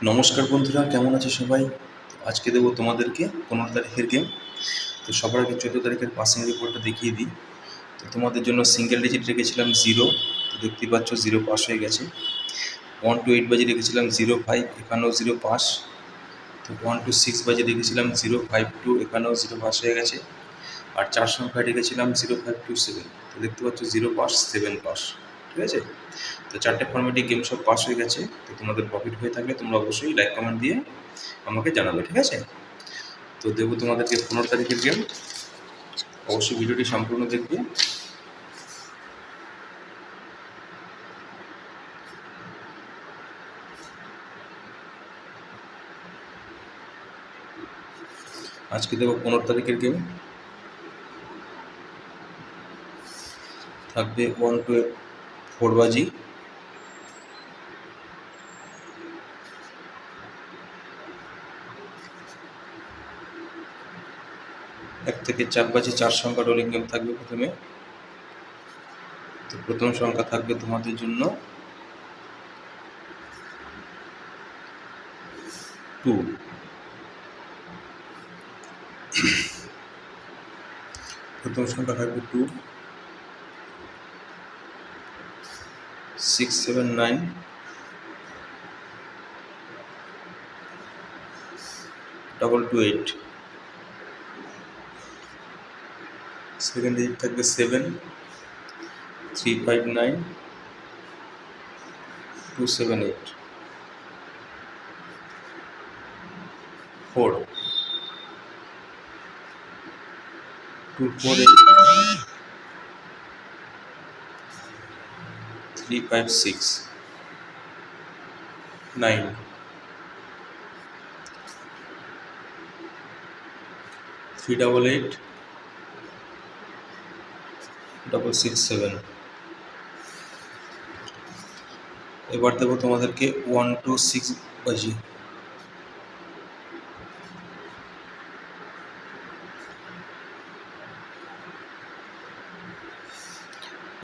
নমস্কার বন্ধুরা, কেমন আছো সবাই? আজকে দেবো তোমাদেরকে 15 তারিখের গেম। তো সবার আগে 14 তারিখের পাসিং রিপোর্টটা দেখিয়ে দিই। তো তোমাদের জন্য সিঙ্গেল ডিজিট রেখেছিলাম 0, তো দেখতেই পাচ্ছ 0 পাস হয়ে গেছে। 1 to 8 বাজে রেখেছিলাম 0-5, এখানেও 0 পাস। তো 1 to 6 বাজে রেখেছিলাম 0-5-2, এখানেও 0 পাস হয়ে গেছে। আর 4 সংখ্যায় রেখেছিলাম 0-5-2-7, তো দেখতে পাচ্ছ 0 পাস, 7 পাস। ঠিক আছে, তো 4টে ফর্মেটে গেম সব পাস হয়ে গেছে। তো তোমাদের প্রফিট হয়ে থাকলে তোমরা অবশ্যই লাইক কমেন্ট দিয়ে আমাকে জানাবে, ঠিক আছে? তো দেবো তোমাদেরকে 15 তারিখের গেম, অবশ্যই ভিডিওটি সম্পূর্ণ দেখবে। আজকে দেবো 15 তারিখের গেম, থাকবে 1 to 4 বাজি, এক থেকে 4 বাজি 4 সংখ্যা রোলিং গেম থাকবে প্রথমে। তো প্রথম সংখ্যা থাকবে তোমাদের জন্য 2, প্রথম সংখ্যা থাকবে 2, 6, 7, 9, 228, সেকেন্ড ডিজিট থাকবে 7, 3, 5, 9, 2, 7, 8, 4, 2, 4, 8, 3, 5, 6, 9, 3, 8, 8, 6, 7। এবার দেবো তোমাদেরকে 1 to 6 বাজি।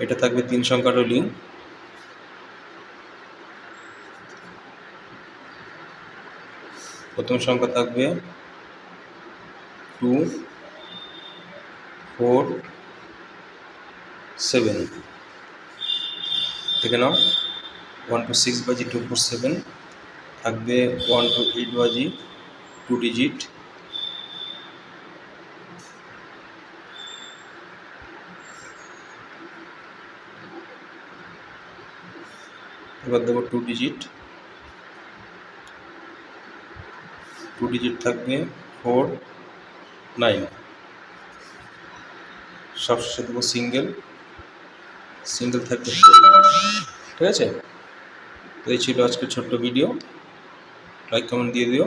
এটা থাকবে 3 সংখ্যা রোলিং। প্রথম সংখ্যা থাকবে 2, 4, 7। দেখে নাও, 1 to 6 বাজি 2, 4, 7 থাকবে। 1 to 8 বাজি 2 ডিজিট, এবার দেবো 2 ডিজিট। 2 ডিজিট থাকবে 4, 9। সবশেষে দেবো সিঙ্গেল থাকবে 4। ঠিক আছে, তো এই ছিল আজকের ছোট্ট ভিডিও। লাইক কমেন্ট দিয়ে দিও।